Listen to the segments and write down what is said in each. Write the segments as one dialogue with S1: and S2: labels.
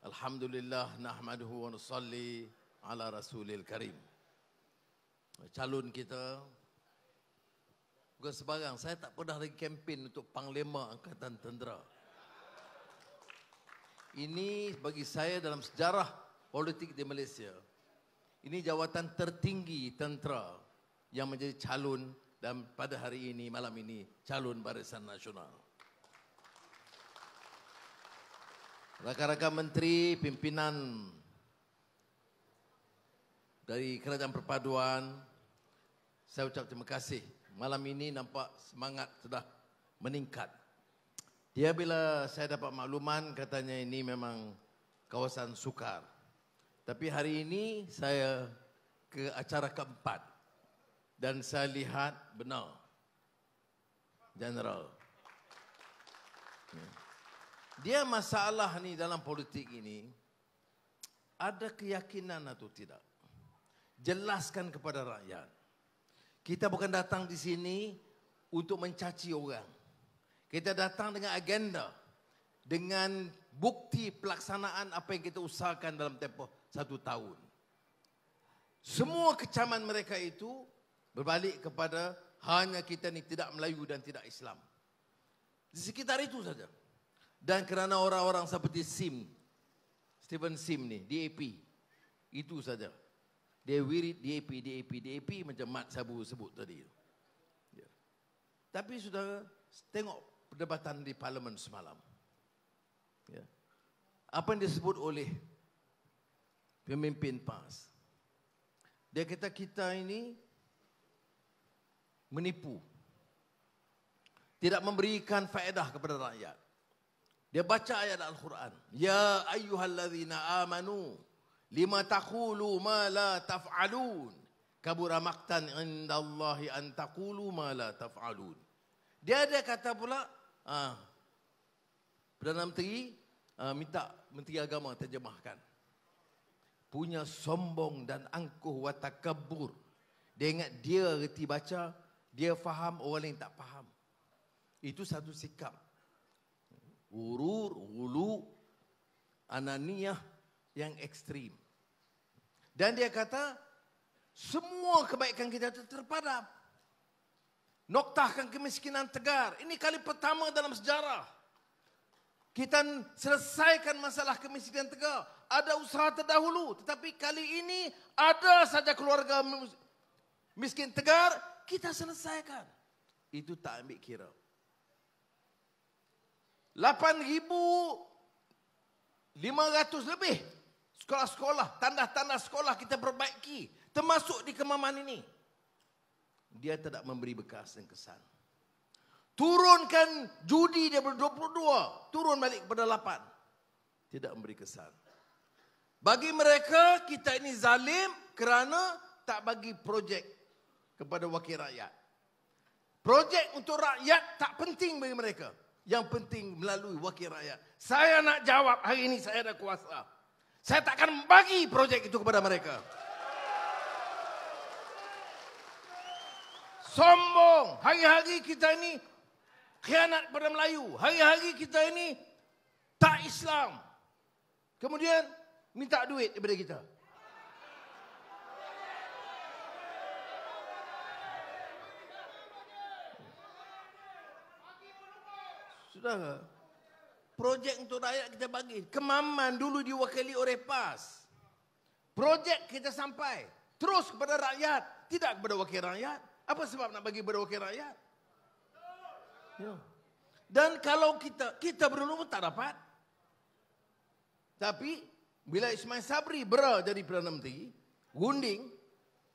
S1: Alhamdulillah nahmaduhu wa nusalli ala rasulil karim. Calon kita bukan sebarang. Saya tak pernah lagi kempen untuk Panglima Angkatan Tentera. Ini bagi saya dalam sejarah politik di Malaysia, ini jawatan tertinggi tentera yang menjadi calon dan pada hari ini, malam ini, calon Barisan Nasional. Rakan-rakan menteri, pimpinan dari Kerajaan Perpaduan, saya ucap terima kasih. Malam ini nampak semangat sudah meningkat. Dia bila saya dapat makluman katanya ini memang kawasan sukar. Tapi hari ini saya ke acara keempat dan saya lihat benar, General. Dia masalah ni dalam politik ini, ada keyakinan atau tidak? Jelaskan kepada rakyat. Kita bukan datang di sini untuk mencaci orang. Kita datang dengan agenda, dengan bukti pelaksanaan apa yang kita usahakan dalam tempoh 1 tahun. Semua kecaman mereka itu berbalik kepada hanya kita ni tidak Melayu dan tidak Islam. Di sekitar itu saja. Dan kerana orang-orang seperti Stephen Sim ni, DAP, itu saja. Dia wirid DAP macam Mat Sabu sebut tadi. Ya. Tapi sudah tengok perdebatan di Parlimen semalam. Ya. Apa yang disebut oleh pemimpin PAS. Dia kata kita ini menipu. Tidak memberikan faedah kepada rakyat. Dia baca ayat Al-Quran. Ya ayyuhalladzina amanu lima taqulu ma la taf'alun. Kabura maqtan indallahi an taqulu ma la taf'alun. Dia ada kata pula, Perdana Menteri minta Menteri Agama terjemahkan. Punya sombong dan angkuh wa takabbur. Dia ingat dia reti baca, dia faham, orang lain tak faham. Itu satu sikap. Urur, ulu, ananiyah yang ekstrim. Dan dia kata, semua kebaikan kita terpadam. Noktahkan kemiskinan tegar. Ini kali pertama dalam sejarah. Kita selesaikan masalah kemiskinan tegar. Ada usaha terdahulu. Tetapi kali ini ada saja keluarga miskin tegar, kita selesaikan. Itu tak ambil kira. 8,500 lebih sekolah-sekolah, tanda-tanda sekolah kita perbaiki, termasuk di Kemaman ini. Dia tidak memberi bekas dan kesan. Turunkan judi daripada 22, turun balik kepada 8. Tidak memberi kesan. Bagi mereka, kita ini zalim kerana tak bagi projek kepada wakil rakyat. Projek untuk rakyat tak penting bagi mereka. Yang penting melalui wakil rakyat. Saya nak jawab hari ini saya ada kuasa. Saya tak akan bagi projek itu kepada mereka. Sombong. Hari-hari kita ini khianat pada Melayu. Hari-hari kita ini tak Islam. Kemudian minta duit daripada kita. Saudara, projek untuk rakyat kita bagi. Kemaman dulu diwakili oleh PAS. Projek kita sampai. Terus kepada rakyat. Tidak kepada wakil rakyat. Apa sebab nak bagi kepada wakil rakyat? Ya. Dan kalau kita berdulu pun tak dapat. Tapi, bila Ismail Sabri jadi Perdana Menteri, gunting,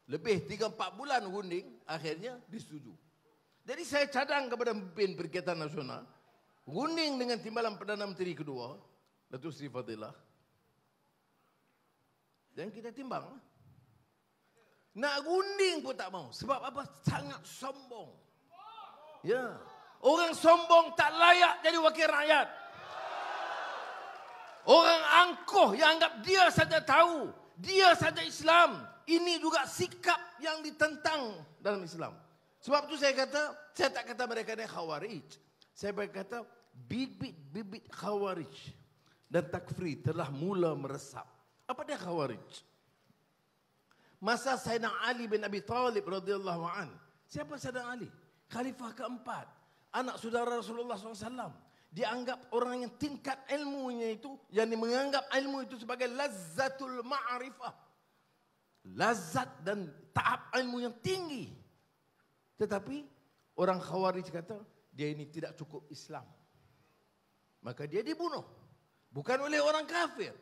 S1: lebih 3-4 bulan gunting, akhirnya disetujui. Jadi saya cadang kepada pemimpin Perikatan Nasional, gunting dengan timbalan Perdana Menteri kedua, Datuk Seri Fadilah. Dan kita timbang. Nak gunting pun tak mau. Sebab apa? Sangat sombong. Ya. Orang sombong tak layak jadi wakil rakyat. Orang angkuh yang anggap dia saja tahu. Dia saja Islam. Ini juga sikap yang ditentang dalam Islam. Sebab itu saya tak kata mereka ni khawarij. Saya berkata bibit-bibit khawarij dan takfiri telah mula meresap. Apa dia Khawarij? Masa Sayyidina Ali bin Abi Thalib radhiyallahu an. Siapa Sayyidina Ali? Khalifah keempat, anak saudara Rasulullah SAW. Dianggap orang yang tingkat ilmunya itu, yang menganggap ilmu itu sebagai lazzatul ma'rifah. Lazat dan tahap ilmu yang tinggi. Tetapi orang Khawarij kata, dia ini tidak cukup Islam. Maka dia dibunuh. Bukan oleh orang kafir.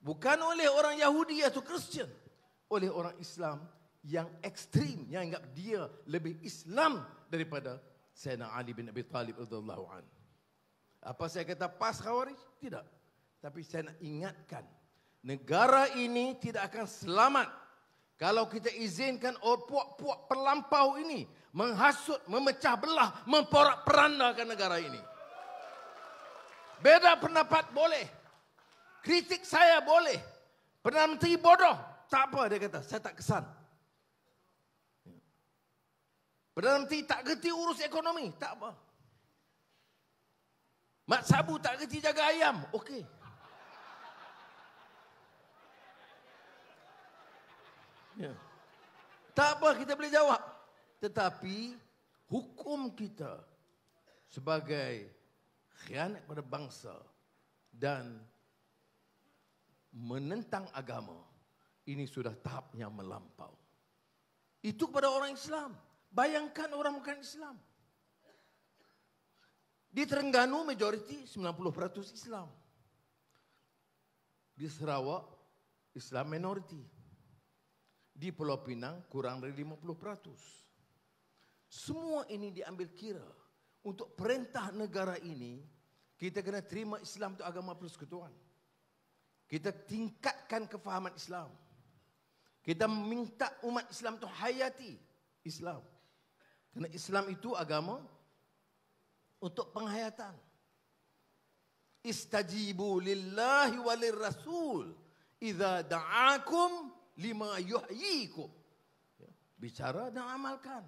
S1: Bukan oleh orang Yahudi atau Kristian. Oleh orang Islam yang ekstrim, yang anggap dia lebih Islam daripada Sayyidina Ali bin Abi Thalib radhiyallahu anhu. Apa saya kata pas Khawarij? Tidak. Tapi saya nak ingatkan, negara ini tidak akan selamat kalau kita izinkan puak-puak perlampau ini menghasut, memecah belah, memporak-perandakan negara ini. Beda pendapat boleh. Kritik saya boleh. Perdana Menteri bodoh. Tak apa dia kata, saya tak kesan. Perdana Menteri tak gerti urus ekonomi, tak apa. Mak Sabu tak gerti jaga ayam, okey. Ya. Tak apa, kita boleh jawab. Tetapi hukum kita sebagai khianat pada bangsa dan menentang agama, ini sudah tahap yang melampau. Itu kepada orang Islam. Bayangkan orang bukan Islam. Di Terengganu majoriti 90% Islam. Di Sarawak Islam minoriti. Di Pulau Pinang kurang dari 50%. Semua ini diambil kira. Untuk perintah negara ini, kita kena terima Islam itu agama persekutuan. Kita tingkatkan kefahaman Islam. Kita minta umat Islam itu hayati Islam. Kerana Islam itu agama untuk penghayatan. Istajibu lillahi walir rasul idza da'akum lima yuhyikum. Bicara dan amalkan.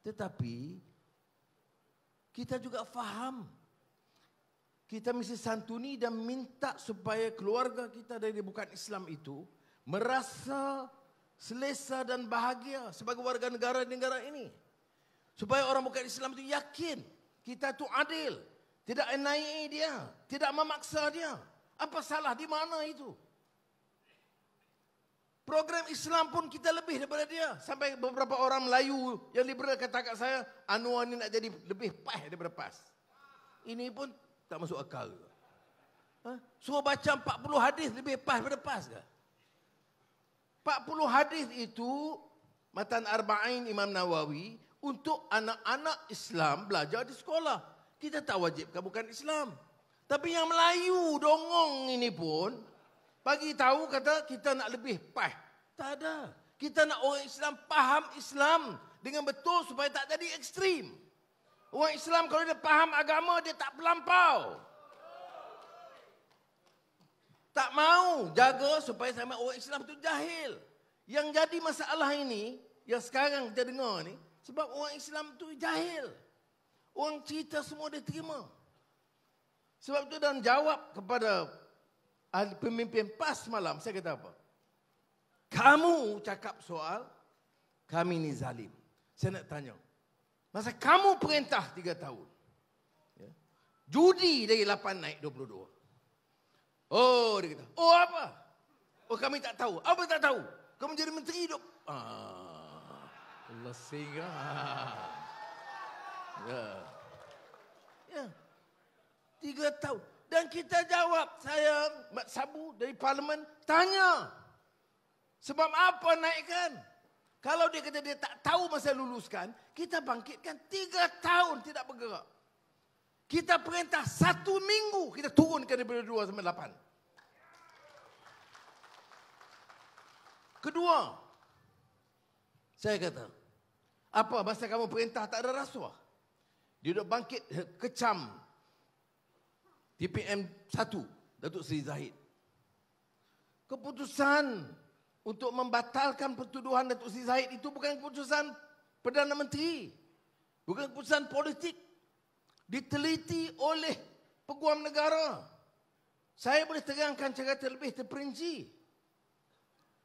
S1: Tetapi kita juga faham. Kita mesti santuni dan minta supaya keluarga kita dari bukan Islam itu merasa selesa dan bahagia sebagai warga negara di negara ini. Supaya orang bukan Islam itu yakin kita itu adil. Tidak enai dia. Tidak memaksa dia. Apa salah di mana itu? Program Islam pun kita lebih daripada dia. Sampai beberapa orang Melayu yang liberal kata kat saya, Anwar ni nak jadi lebih PAS daripada PAS. Ini pun tak masuk akal. Suruh baca 40 hadis lebih PAS daripada PAS ke? 40 hadis itu Matan Arba'in Imam Nawawi untuk anak-anak Islam belajar di sekolah. Kita tak wajibkan bukan Islam. Tapi yang Melayu dongong ini pun bagi tahu kata kita nak lebih PAS. Tak ada. Kita nak orang Islam faham Islam dengan betul supaya tak jadi ekstrim. Orang Islam kalau dia faham agama dia tak berlampau. Tak mau jaga supaya sama orang Islam itu jahil. Yang jadi masalah ini, yang sekarang kita dengar ni, sebab orang Islam itu jahil. Orang cerita semua dia terima. Sebab itu dalam jawab kepada pemimpin PAS malam, saya kata apa? Kamu cakap soal, kami ni zalim. Saya nak tanya, masa kamu perintah 3 tahun, ya, judi dari 8 naik 22. Oh, dia kata, oh apa? Oh kami tak tahu. Apa tak tahu? Kamu jadi menteri hidup. Allah singa. Ya. Ya. 3 tahun. Dan kita jawab, saya Mat Sabu dari Parlimen tanya. Sebab apa naikkan? Kalau dia kata dia tak tahu masa luluskan, kita bangkitkan 3 tahun tidak bergerak. Kita perintah 1 minggu, kita turunkan daripada 2 sampai 8. Kedua, saya kata, apa masa kamu perintah tak ada rasuah? Dia duduk bangkit kecam TPM 1, Datuk Seri Zahid. Keputusan untuk membatalkan pertuduhan Datuk Seri Zahid itu bukan keputusan Perdana Menteri. Bukan keputusan politik. Diteliti oleh peguam negara. Saya boleh terangkan secara terlebih terperinci.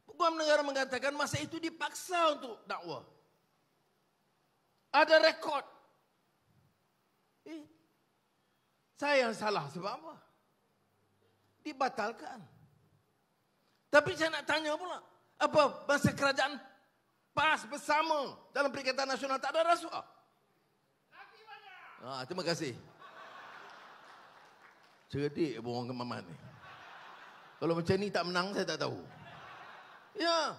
S1: Peguam negara mengatakan masa itu dipaksa untuk dakwah. Ada rekod. Saya yang salah sebab apa? Dibatalkan. Tapi saya nak tanya pula, apa masa kerajaan PAS bersama dalam Perikatan Nasional tak ada rasuah? Terima kasih. Cerdik orang Kemaman ni. Kalau macam ni tak menang saya tak tahu. Ya,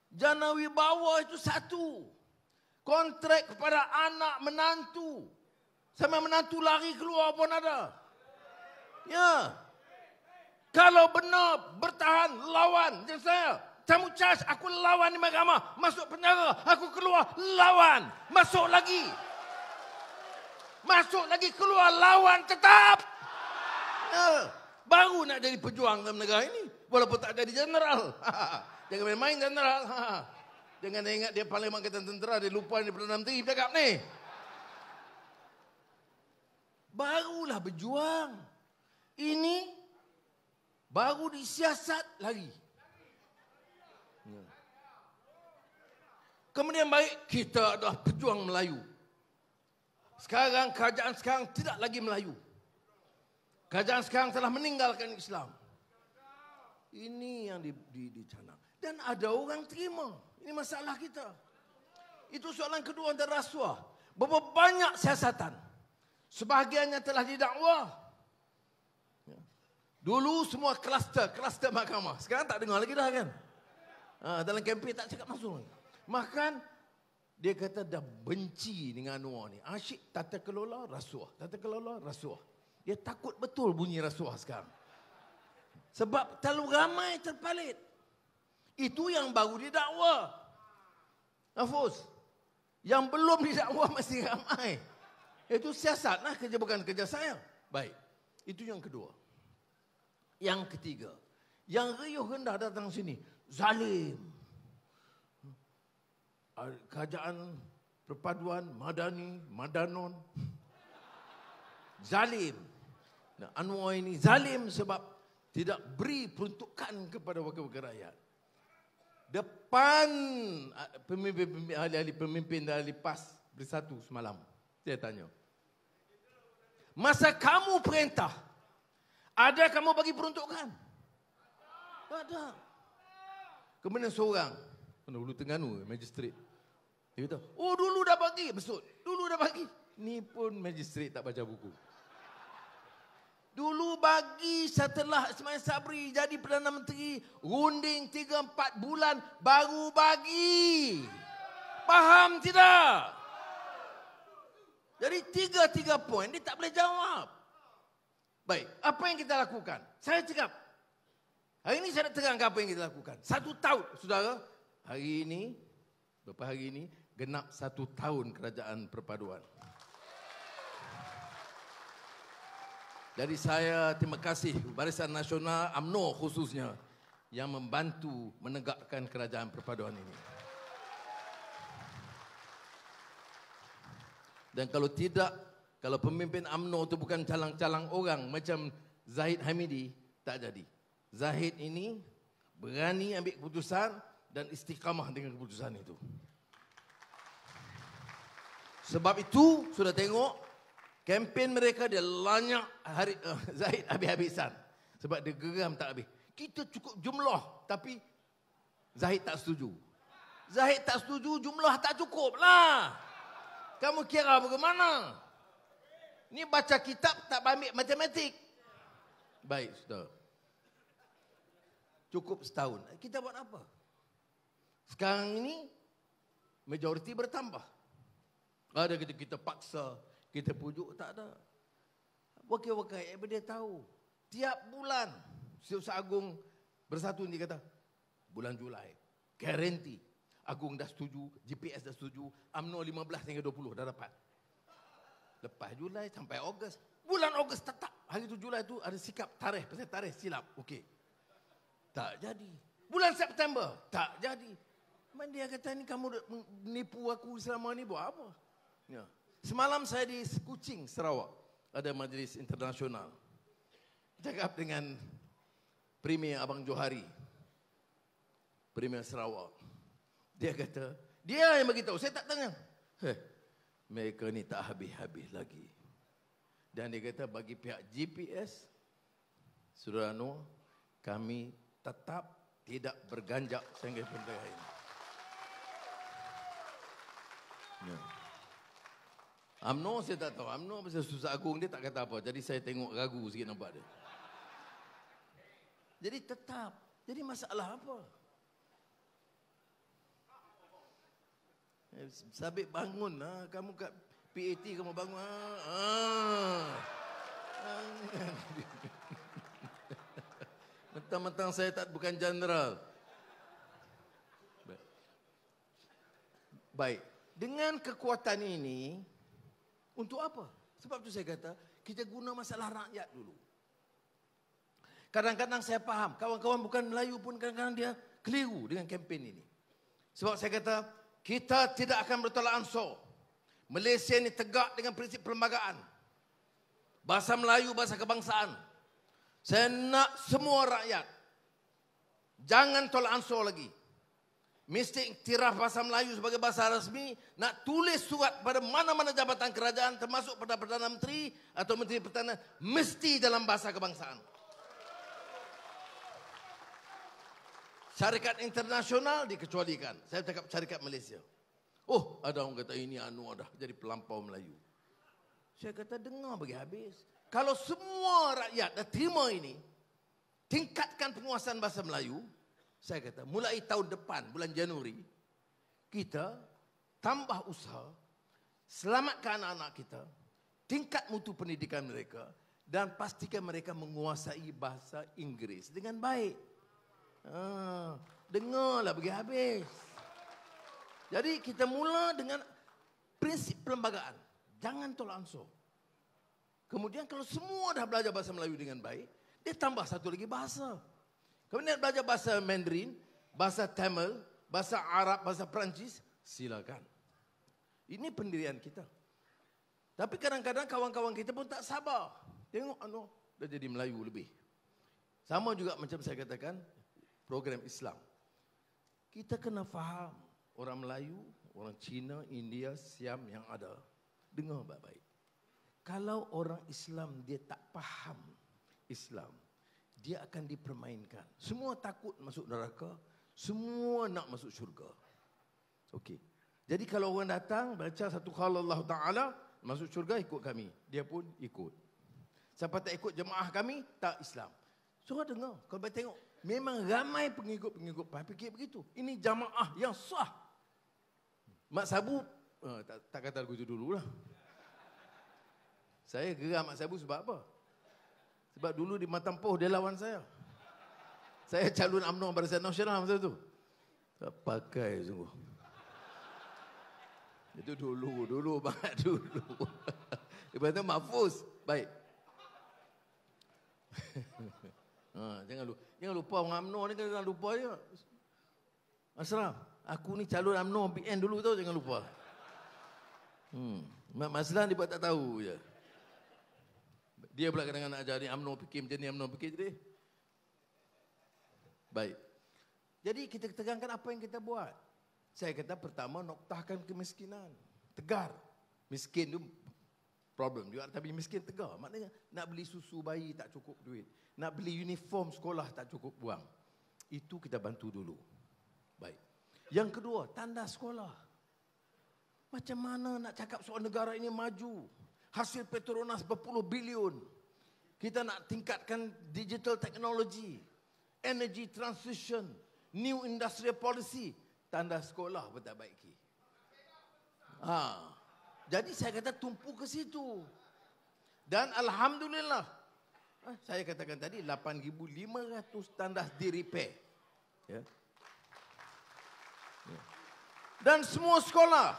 S1: jana wibawa itu satu. Kontrak kepada anak menantu. Sama menantu lari keluar pun ada. Ya. Kalau benar bertahan lawan macam saya. Tamu charge aku lawan di mahkamah. Masuk penjara. Aku keluar lawan. Masuk lagi. Masuk lagi keluar lawan tetap. Ya. Baru nak jadi pejuang dalam negara ini. Walaupun tak jadi general. Jangan main-main general. Jangan ingat dia Parlimen Angkatan Tentera. Dia lupa dia Perdana Menteri. Bercakap ni. Barulah berjuang. Ini baru disiasat lagi. Kemudian baik, kita adalah pejuang Melayu. Sekarang, kerajaan sekarang tidak lagi Melayu. Kerajaan sekarang telah meninggalkan Islam. Ini yang dicanang. Dan ada orang terima. Ini masalah kita. Itu soalan kedua antara rasuah. Berapa banyak siasatan. Sebahagiannya telah didakwa. Dulu semua kluster mahkamah. Sekarang tak dengar lagi dah kan. Dalam kempen tak cakap langsung. Makan, dia kata dah benci dengan Anwar ni. Asyik tata kelola rasuah. Tata kelola rasuah. Dia takut betul bunyi rasuah sekarang. Sebab terlalu ramai terpalit. Itu yang baru didakwa. Nafus. Yang belum didakwa masih ramai. Itu siasat lah, kerja bukan kerja saya. Baik. Itu yang kedua. Yang ketiga, yang riuh rendah datang sini, zalim. Kerajaan perpaduan Madani, Madanon, zalim. Nah, Anwar ini zalim sebab tidak beri peruntukan kepada wakil-wakil rakyat. Depan ahli-ahli pemimpin dan ahli PAS bersatu semalam, saya tanya, masa kamu perintah, ada kamu bagi peruntukan? Tak ada. Kemudian seorang, Hulu Terengganu, magistrat. Dia kata, oh dulu dah bagi. Betul, dulu dah bagi. Ni pun magistrat tak baca buku. Dulu bagi setelah Ismail Sabri jadi Perdana Menteri, runding 3-4 bulan, baru bagi. Faham tidak? Jadi 3 poin, dia tak boleh jawab. Baik, apa yang kita lakukan? Saya cakap, hari ini saya nak terangkan apa yang kita lakukan. 1 tahun, saudara, hari ini, beberapa hari ini, genap 1 tahun kerajaan perpaduan. Jadi saya terima kasih Barisan Nasional UMNO khususnya yang membantu menegakkan kerajaan perpaduan ini. Dan kalau tidak, kalau pemimpin UMNO itu bukan calang-calang orang macam Zahid Hamidi, tak jadi. Zahid ini berani ambil keputusan dan istiqamah dengan keputusan itu. Sebab itu, sudah tengok, kempen mereka dia lanyak Zahid habis-habisan. Sebab dia geram tak habis. Kita cukup jumlah, tapi Zahid tak setuju. Zahid tak setuju, jumlah tak cukup lah. Kamu kira bagaimana? Ni baca kitab tak ambil matematik. Baik, saudara. Cukup setahun. Kita buat apa? Sekarang ini, majoriti bertambah. Ada kita paksa, kita pujuk, tak ada. Wakil-wakil dia tahu. Tiap bulan, Setiausaha Agung bersatu ni kata, bulan Julai, garanti. Agung dah setuju, GPS dah setuju, UMNO 15 hingga 20 dah dapat. Lepas Julai sampai Ogos. Bulan Ogos tetap. Hari tu Julai tu ada sikap tarikh. Pasal tarikh silap. Okey. Tak jadi. Bulan September. Tak jadi. Man dia kata ni kamu menipu aku selama ni buat apa? Ya. Semalam saya di Kuching, Sarawak. Ada majlis internasional. cakap dengan Premier Abang Johari, Premier Sarawak. Dia kata, dia yang beritahu, saya tak tanya. Mereka ni tak habis-habis lagi. Dan dia kata bagi pihak GPS, Saudara Noor, kami tetap tidak berganjak sehingga benda ini. Ya. UMNO saya tak tahu. UMNO pasal Susah Agung dia tak kata apa. Jadi saya tengok ragu sikit nampak dia. Jadi tetap. Jadi masalah apa? Sabit bangun lah. Kamu kat PAT kamu bangun. Mentang-mentang saya tak bukan general. Baik. Dengan kekuatan ini, untuk apa? Sebab tu saya kata, kita guna masalah rakyat dulu. Kadang-kadang saya faham, kawan-kawan bukan Melayu pun kadang-kadang dia keliru dengan kempen ini. Sebab saya kata, kita tidak akan bertolak ansur. Malaysia ini tegak dengan prinsip perlembagaan. Bahasa Melayu, bahasa kebangsaan. Saya nak semua rakyat, jangan tolak ansur lagi. Mesti iktiraf bahasa Melayu sebagai bahasa rasmi, nak tulis surat pada mana-mana jabatan kerajaan, termasuk pada Perdana Menteri atau Menteri Pertahanan, mesti dalam bahasa kebangsaan. Syarikat internasional dikecualikan. Saya cakap syarikat Malaysia. Oh, ada orang kata ini dah jadi pelampau Melayu. Saya kata dengar bagi habis. Kalau semua rakyat dah terima ini, tingkatkan penguasaan bahasa Melayu, saya kata mulai tahun depan, bulan Januari, kita tambah usaha, selamatkan anak-anak kita, tingkat mutu pendidikan mereka, dan pastikan mereka menguasai bahasa Inggeris dengan baik. Dengarlah bagi habis. Jadi kita mula dengan prinsip perlembagaan. Jangan tolak ansur. Kemudian kalau semua dah belajar bahasa Melayu dengan baik, dia tambah satu lagi bahasa. Kemudian belajar bahasa Mandarin, bahasa Tamil, bahasa Arab, bahasa Perancis, silakan. Ini pendirian kita. Tapi kadang-kadang kawan-kawan kita pun tak sabar. Tengok dah jadi Melayu lebih. Sama juga macam saya katakan, program Islam. Kita kena faham orang Melayu, orang Cina, India, Siam yang ada. Dengar baik-baik. Kalau orang Islam dia tak faham Islam, dia akan dipermainkan. Semua takut masuk neraka, semua nak masuk syurga. Okey. Jadi kalau orang datang baca satu qala Allah Taala, masuk syurga ikut kami. Dia pun ikut. Siapa tak ikut jemaah kami, tak Islam. Surah dengar, kalau baik tengok, memang ramai pengikut-pengikut fikir begitu. Ini jamaah yang sah. Mak Sabu, tak kata lagu itu dulu lah. Saya geram Mak Sabu sebab apa? Sebab dulu di Matampoh dia lawan saya. Saya calon UMNO Barisan Nasional masa tu. Tak pakai sungguh. Itu dulu banget dulu. Lepas tu Mahfuz. Baik. Jangan lupa orang UMNO ni, jangan lupa je. Asram, aku ni calon UMNO PN dulu tau, jangan lupa. Mak Maslan dia tak tahu je. Dia pula kadang-kadang nak ajar ni UMNO fikir macam ni, UMNO fikir je dia. Baik. Jadi kita tegangkan apa yang kita buat. Saya kata pertama noktahkan kemiskinan. Tegar. Miskin tu problem juga, tapi miskin tegar. Maknanya nak beli susu bayi tak cukup duit. Nak beli uniform sekolah tak cukup wang. Itu kita bantu dulu. Baik. Yang kedua, tanda sekolah. Macam mana nak cakap soal negara ini maju? Hasil Petronas berpuluh bilion. Kita nak tingkatkan digital technology, energy transition, new industrial policy. Tanda sekolah pun tak baiki. Jadi saya kata tumpu ke situ. Dan Alhamdulillah, saya katakan tadi 8,500 tandas di repair. Ya. Dan semua sekolah,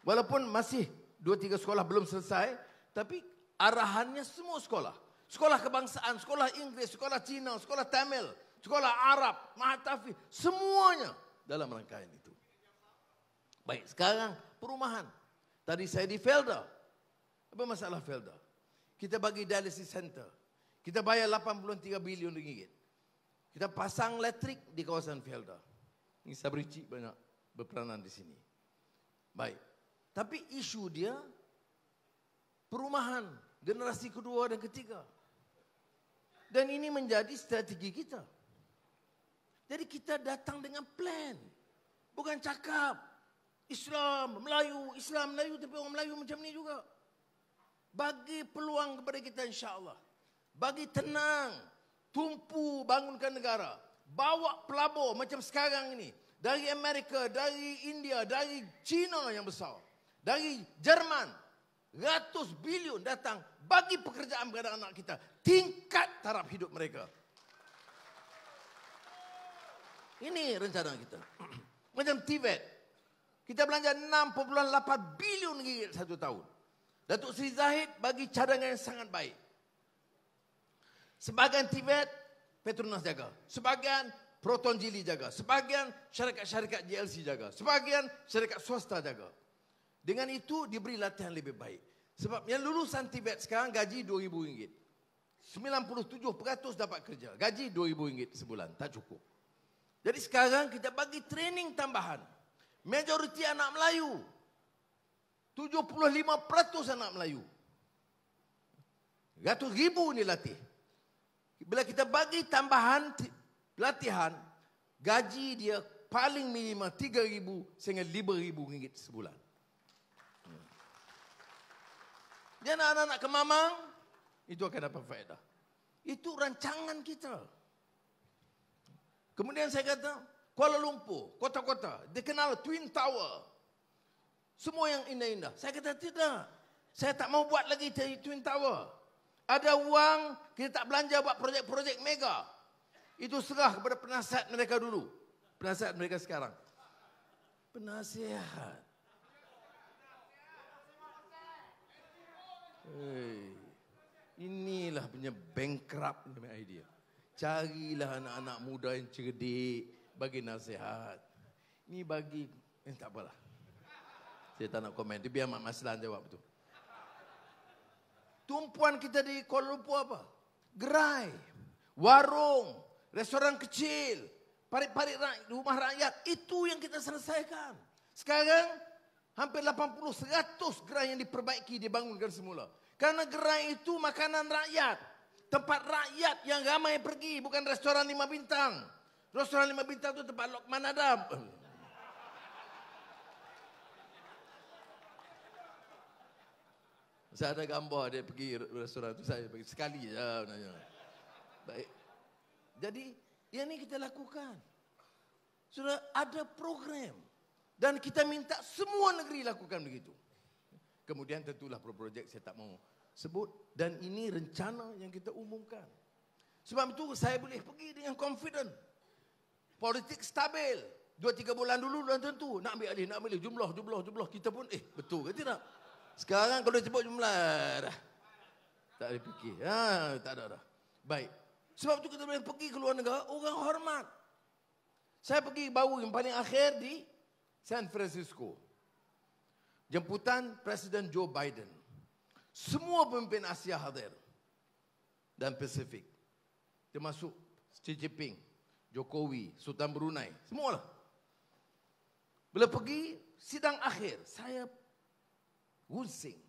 S1: walaupun masih 2-3 sekolah belum selesai, tapi arahannya semua sekolah. Sekolah kebangsaan, sekolah Inggeris, sekolah Cina, sekolah Tamil, sekolah Arab, Mahatafi, semuanya dalam rangkaian itu. Baik, sekarang perumahan. Tadi saya di Felda. Apa masalah Felda? Kita bagi dialysis center. Kita bayar 83 bilion ringgit. Kita pasang elektrik di kawasan Felda. Ini Sabri Cik banyak berperanan di sini. Baik. Tapi isu dia perumahan generasi kedua dan ketiga. Dan ini menjadi strategi kita. Jadi kita datang dengan plan. Bukan cakap Islam, Melayu, tapi orang Melayu macam ni juga. Bagi peluang kepada kita insya-Allah. Bagi tenang, tumpu bangunkan negara. Bawa pelabur macam sekarang ini. Dari Amerika, dari India, dari China yang besar. Dari Jerman. Ratus bilion datang bagi pekerjaan kepada anak kita. Tingkat taraf hidup mereka. Ini rencana kita. Macam TVET. Kita belanja 6.8 bilion ringgit satu tahun. Datuk Seri Zahid bagi cadangan yang sangat baik. Sebahagian TVET, Petronas jaga. Sebahagian Proton Jili jaga. Sebahagian syarikat-syarikat JLC jaga. Sebahagian syarikat swasta jaga. Dengan itu diberi latihan lebih baik. Sebab yang lulusan TVET sekarang gaji RM2,000. 97% dapat kerja. Gaji RM2,000 sebulan. Tak cukup. Jadi sekarang kita bagi training tambahan. Majoriti anak Melayu. 75% anak Melayu. Ratus ribu ni latih. Bila kita bagi tambahan latihan, gaji dia paling minimal RM3,000 sehingga RM5,000 sebulan. Dia anak-anak ke Mamang, itu akan dapat faedah. Itu rancangan kita. Kemudian saya kata, Kuala Lumpur, kota-kota, dikenal Twin Tower. Semua yang indah-indah. Saya kata tidak. Saya tak mau buat lagi Twin Tower. Ada wang, kita tak belanja buat projek-projek mega. Itu serah kepada penasihat mereka dulu. Penasihat mereka sekarang. Penasihat. Inilah punya bankrupt idea. Carilah anak-anak muda yang cerdik bagi nasihat. Ini bagi, tak apalah. Saya tak nak komen. Dia biar Mak Maslan jawab tu. Tumpuan kita di Kuala Lumpur apa? Gerai, warung, restoran kecil, parit-parit rumah rakyat. Itu yang kita selesaikan. Sekarang hampir 80-100 gerai yang diperbaiki, dibangunkan semula. Karena gerai itu makanan rakyat. Tempat rakyat yang ramai pergi. Bukan restoran 5 bintang. Restoran 5 bintang itu tempat Lokman Adam. Saya ada gambar dia pergi restoran itu. Saya pergi sekali saja. Baik. Jadi yang ini kita lakukan. Sudah ada program. Dan kita minta semua negeri lakukan begitu. Kemudian tentulah projek saya tak mau sebut. Dan ini rencana yang kita umumkan. Sebab itu saya boleh pergi dengan confident. Politik stabil. 2-3 bulan dulu dan tentu. Nak ambil alih. Jumlah. Kita pun betul ke tidak? Sekarang kalau sebut jumlah dah. Tak ada fikir. Tak ada dah. Baik. Sebab itu kita boleh pergi ke luar negara. Orang hormat. Saya pergi baru yang paling akhir di San Francisco. Jemputan Presiden Joe Biden. Semua pemimpin Asia hadir. Dan Pasifik. Termasuk Xi Jinping, Jokowi, Sultan Brunei. Semualah. Bila pergi sidang akhir, saya Wunsing.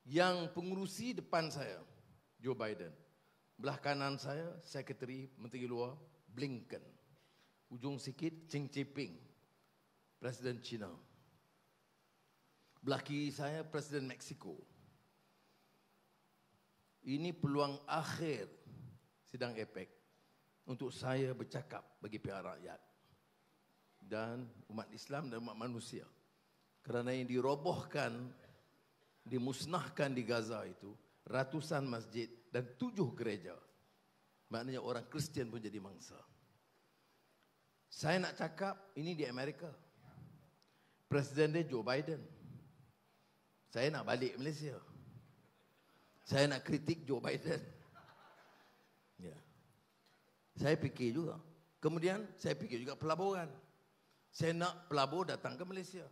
S1: Yang pengurusi depan saya, Joe Biden. Belah kanan saya, Sekretari Menteri Luar, Blinken. Ujung sikit, Xi Jinping, Presiden China. Belah kiri saya, Presiden Meksiko. Ini peluang akhir sidang APEC untuk saya bercakap bagi pihak rakyat dan umat Islam dan umat manusia. Kerana yang dirobohkan, dimusnahkan di Gaza itu ratusan masjid dan 7 gereja. Maknanya orang Kristian pun jadi mangsa. Saya nak cakap ini di Amerika. Presiden dia Joe Biden. Saya nak balik Malaysia. Saya nak kritik Joe Biden. Ya. Saya fikir juga. Kemudian saya fikir juga pelaburan. Saya nak pelabur datang ke Malaysia.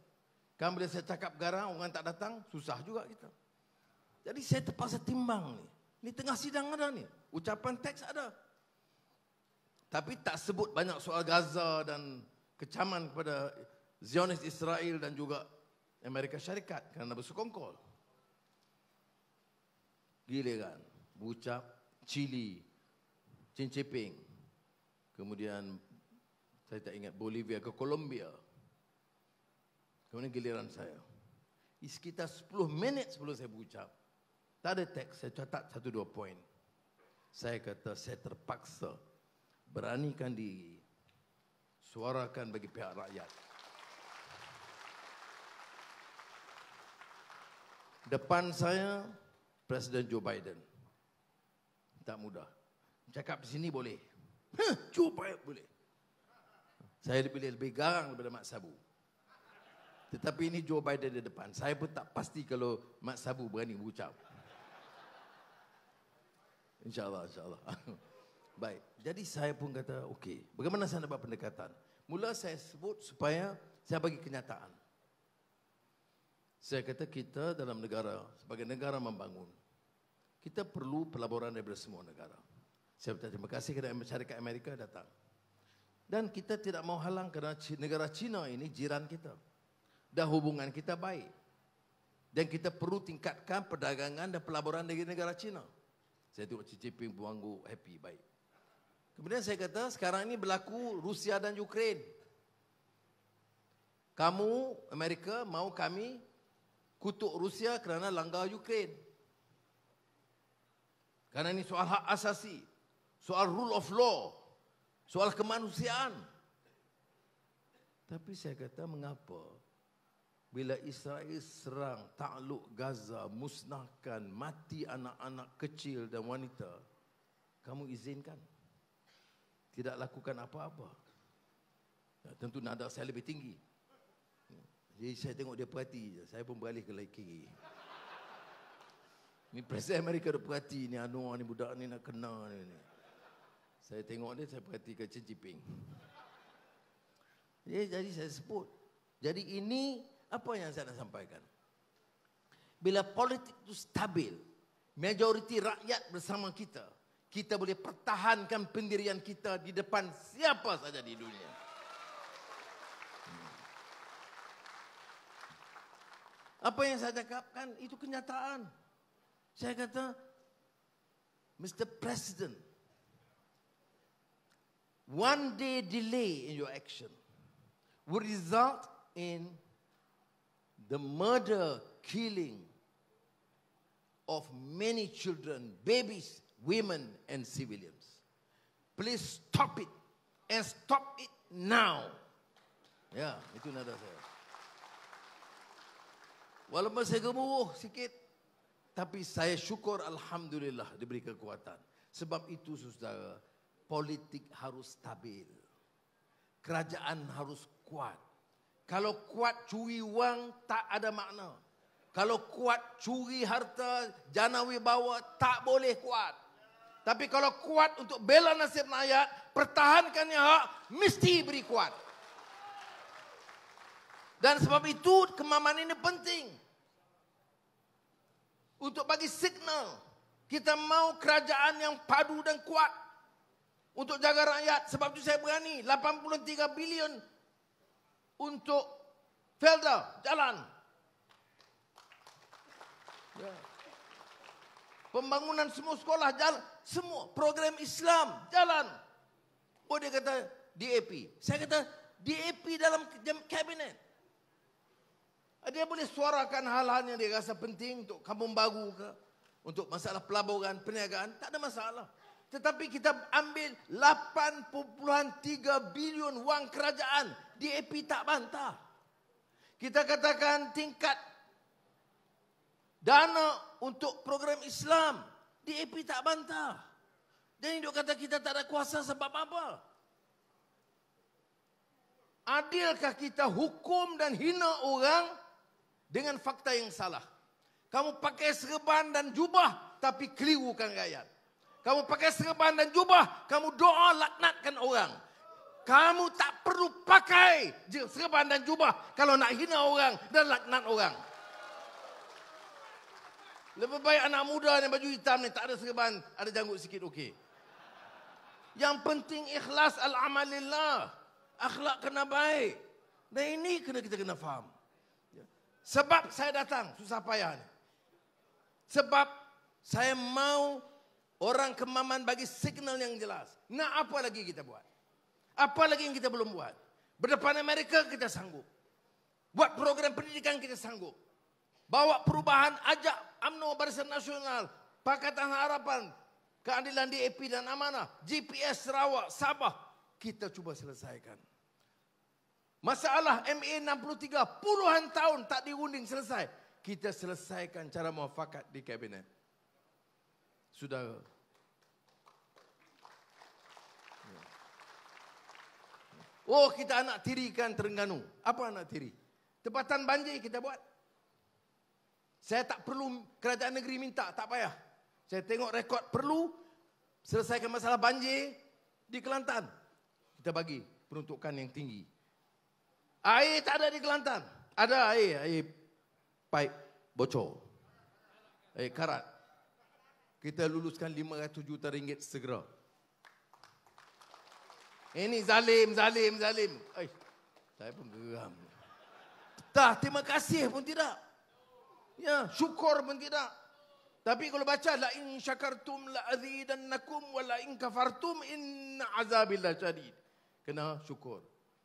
S1: Kan bila saya cakap garang, orang tak datang, susah juga kita. Jadi saya terpaksa timbang ni. Ini tengah sidang ada ni. Ucapan teks ada. Tapi tak sebut banyak soal Gaza dan kecaman kepada Zionis Israel dan juga Amerika Syarikat kerana bersekongkol. Giliran berucap Chili, Cinciping, kemudian saya tak ingat Bolivia ke Colombia. Kemudian giliran saya. Sekitar 10 minit sebelum saya berucap, tak ada teks, saya catat 1-2 poin. Saya kata saya terpaksa beranikan diri, suarakan bagi pihak rakyat. Depan saya, Presiden Joe Biden. Tak mudah. Cakap di sini boleh. Joe Biden boleh. Saya lebih garang daripada Mat Sabu. Tetapi ini Joe Biden di depan. Saya pun tak pasti kalau Mat Sabu berani berucap. InsyaAllah, insyaAllah. Baik. Jadi saya pun kata, okey. Bagaimana saya nak buat pendekatan? Mula saya sebut supaya saya bagi kenyataan. Saya kata kita dalam negara, sebagai negara membangun, kita perlu pelaburan daripada semua negara. Saya berkata terima kasih kepada masyarakat Amerika datang. Dan kita tidak mau halang kerana negara China ini jiran kita. Dan hubungan kita baik. Dan kita perlu tingkatkan perdagangan dan pelaburan dari negara China. Saya tengok Xi Jinping beranggu happy, baik. Kemudian saya kata sekarang ini berlaku Rusia dan Ukraine. Kamu, Amerika, mau kami kutuk Rusia kerana langgar Ukraine. Kerana ini soal hak asasi, soal rule of law, soal kemanusiaan. Tapi saya kata mengapa bila Israel serang takluk Gaza, musnahkan, mati anak-anak kecil dan wanita, kamu izinkan? Tidak lakukan apa-apa. Ya, tentu nada saya lebih tinggi. Jadi saya tengok dia perhati je. Saya pun beralih ke kiri. Ni Presiden Amerika dia perhati ni Anwar ni budak ni nak kena ni. Saya tengok dia, saya perhati ke Xi Jinping. Jadi saya sebut. Jadi ini apa yang saya nak sampaikan. Bila politik itu stabil, majoriti rakyat bersama kita, kita boleh pertahankan pendirian kita di depan siapa saja di dunia. Apa yang saya cakapkan itu kenyataan. Saya kata, Mr. President, one day delay in your action would result in the murder, killing of many children, babies, women and civilians. Please stop it and stop it now. Ya, itu nada saya. Walaupun saya gemuruh sikit, tapi saya syukur Alhamdulillah diberi kekuatan. Sebab itu saudara, politik harus stabil. Kerajaan harus kuat. Kalau kuat curi wang, tak ada makna. Kalau kuat curi harta, jana wibawa, tak boleh kuat. Tapi kalau kuat untuk bela nasib rakyat, pertahankannya hak, mesti beri kuat. Dan sebab itu kemaman ini penting. Untuk bagi signal, kita mau kerajaan yang padu dan kuat. Untuk jaga rakyat, sebab itu saya berani 83 bilion untuk Felda, jalan. Ya. Pembangunan semua sekolah, jalan. Semua program Islam, jalan. Oh dia kata DAP. Saya kata DAP dalam kabinet. Dia boleh suarakan hal-hal yang dia rasa penting untuk kampung baru ke, untuk masalah pelaburan, perniagaan, tak ada masalah. Tetapi kita ambil 8.3 bilion wang kerajaan, DAP tak bantah. Kita katakan tingkat dana untuk program Islam, DAP tak bantah. Jadi dia kata kita tak ada kuasa sebab apa? Adilkah kita hukum dan hina orang dengan fakta yang salah? Kamu pakai serban dan jubah tapi kelirukan rakyat. Kamu pakai serban dan jubah, kamu doa laknatkan orang. Kamu tak perlu pakai serban dan jubah kalau nak hina orang dan laknat orang. Lebih baik anak muda yang baju hitam ni tak ada serban, ada janggut sikit okey. Yang penting ikhlas al-amalillah. Akhlak kena baik. Dan ini kita kena faham. Sebab saya datang susah payah ni. Sebab saya mau orang Kemaman bagi signal yang jelas. Nak apa lagi kita buat? Apa lagi yang kita belum buat? Berdepan Amerika kita sanggup. Buat program pendidikan kita sanggup. Bawa perubahan, ajak UMNO Barisan Nasional, Pakatan Harapan, Keadilan DAP dan Amanah, GPS Sarawak, Sabah. Kita cuba selesaikan. Masalah MA 63, puluhan tahun tak diunding selesai. Kita selesaikan cara muafakat di kabinet. Sudah. Oh, kita anak tirikan Terengganu. Apa anak tiri? Tempatan banjir kita buat. Saya tak perlu kerajaan negeri minta, tak payah. Saya tengok rekod perlu selesaikan masalah banjir di Kelantan. Kita bagi peruntukan yang tinggi. Air tak ada di Kelantan. Ada air pipe bocor. Air karat. Kita luluskan 500 juta ringgit segera. Ini zalim. Saya pun geram. Tak, terima kasih pun tidak. Ya, syukur pun tidak. Tapi kalau baca la in syakartum la azidannakum wa la in kafartum inna azabil lasyadid. Kena syukur.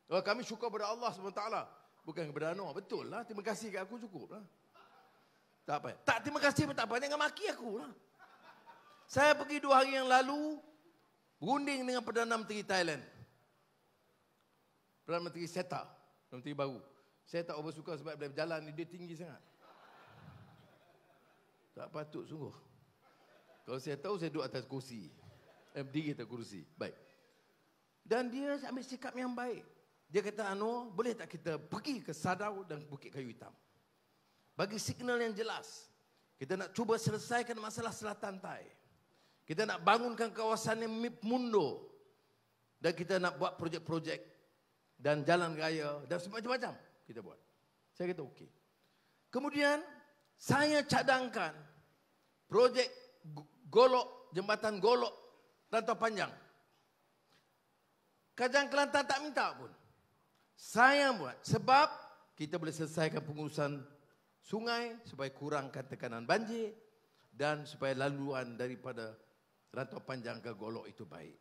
S1: Oh, kami syukur kepada Allah SWT, bukan kepada Anwar. Betul lah, terima kasih kat aku cukup lah. Tak apa. Tak terima kasih pun tak apa, jangan maki aku lah. Saya pergi 2 hari yang lalu berunding dengan Perdana Menteri Thailand. Perdana Menteri Seta, Perdana Menteri baru. Saya tak bersuka sebab dia berjalan ni dia tinggi sangat. Tak patut sungguh. Kalau saya tahu saya duduk atas kursi. Berdiri atas kursi. Baik. Dan dia ambil sikap yang baik. Dia kata, Anwar, boleh tak kita pergi ke Sadau dan Bukit Kayu Hitam? Bagi signal yang jelas. Kita nak cuba selesaikan masalah Selatan Thai. Kita nak bangunkan kawasan yang MIP Mundo. Dan kita nak buat projek-projek dan jalan raya dan macam-macam kita buat. Saya kata okey. Kemudian saya cadangkan projek Golok, jembatan Golok Rantau Panjang. Kerajaan Kelantan tak minta pun. Saya buat sebab kita boleh selesaikan pengurusan sungai supaya kurangkan tekanan banjir dan supaya laluan daripada Rantau Panjang ke Golok itu baik.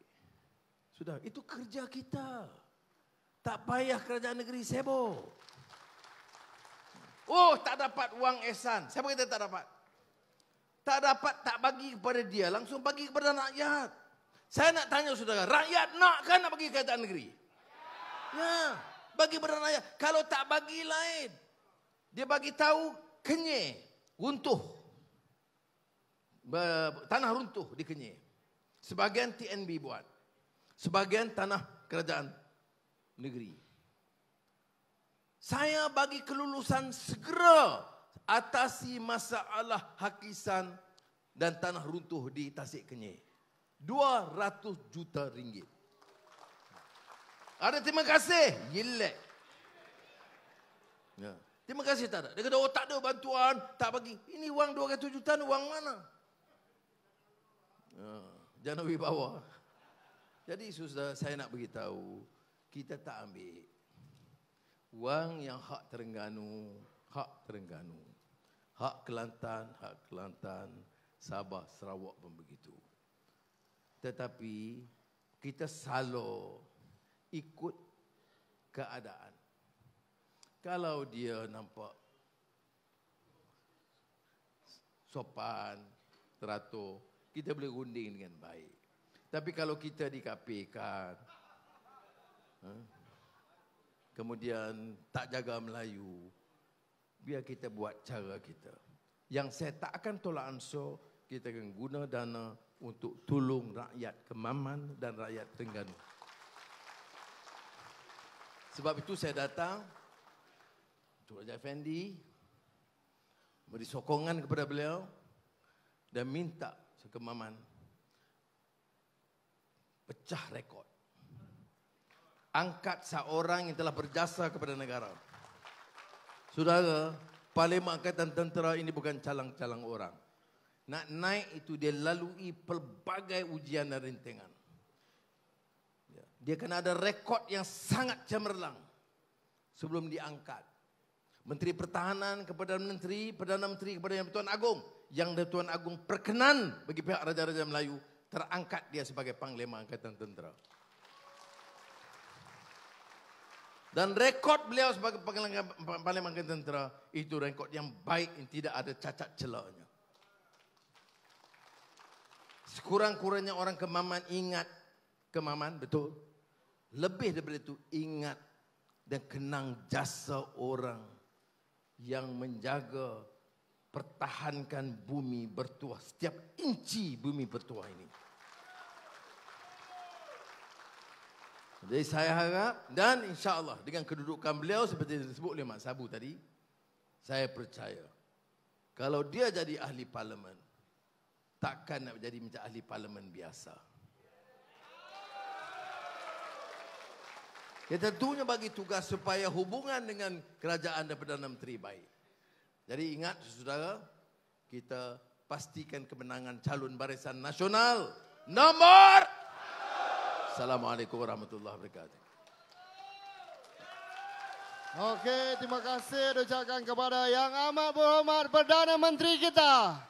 S1: Sudah, itu kerja kita. Tak payah kerajaan negeri sibuk. Oh, tak dapat wang ehsan. Siapa kata tak dapat? Tak dapat, tak bagi kepada dia. Langsung bagi kepada rakyat. Saya nak tanya saudara, rakyat nak kan nak bagi kerajaan negeri? Ya, bagi kepada rakyat. Kalau tak bagi lain. Dia bagi tahu Kenyir, runtuh. Tanah runtuh di Kenyir. Sebahagian TNB buat. Sebahagian tanah kerajaan negeri. Saya bagi kelulusan segera atasi masalah hakisan dan tanah runtuh di Tasik Kenyir. 200 juta ringgit. Ada terima kasih? Gilek. Ya. Terima kasih tak ada? Dia kata, oh tak ada bantuan, tak bagi. Ini wang 200 juta, wang mana? Ya. Jangan wibawa. Jadi saudara, saya nak beritahu, kita tak ambil wang yang hak Terengganu, hak Terengganu. Hak Kelantan, Sabah, Sarawak pun begitu. Tetapi kita selalu ikut keadaan. Kalau dia nampak sopan, teratur, kita boleh runding dengan baik. Tapi kalau kita dikapikan, kemudian tak jaga Melayu, biar kita buat cara kita. Yang saya tak akan tolak ansur, kita akan guna dana untuk tolong rakyat Kemaman dan rakyat Terengganu. Sebab itu saya datang Tun Raja Effendi, beri sokongan kepada beliau dan minta Kemaman pecah rekod. Angkat seorang yang telah berjasa kepada negara. Saudara, Parlimen Angkatan Tentera ini bukan calang-calang orang. nak naik itu dia lalui pelbagai ujian dan rintangan. Dia kena ada rekod yang sangat cemerlang sebelum diangkat. Menteri Pertahanan kepada Menteri, Perdana Menteri kepada Yang Pertuan Agong. Yang Tuan Agong perkenan bagi pihak Raja-Raja Melayu, terangkat dia sebagai Panglima Angkatan Tentera. Dan rekod beliau sebagai Panglima Angkatan Tentera itu rekod yang baik, yang tidak ada cacat celanya. Sekurang-kurangnya orang Kemaman ingat Kemaman, betul. Lebih daripada itu ingat dan kenang jasa orang yang menjaga, pertahankan bumi bertuah, setiap inci bumi bertuah ini. Jadi saya harap dan insya-Allah dengan kedudukan beliau seperti yang disebut oleh Mak Sabu tadi, saya percaya kalau dia jadi ahli parlimen, takkan nak jadi macam ahli parlimen biasa. Dia tentunya bagi tugas supaya hubungan dengan kerajaan dan Perdana Menteri baik. Jadi ingat saudara, kita pastikan kemenangan calon Barisan Nasional nombor. Assalamualaikum warahmatullahi wabarakatuh.
S2: Okey, terima kasih diucapkan kepada Yang Amat Berhormat Perdana Menteri kita.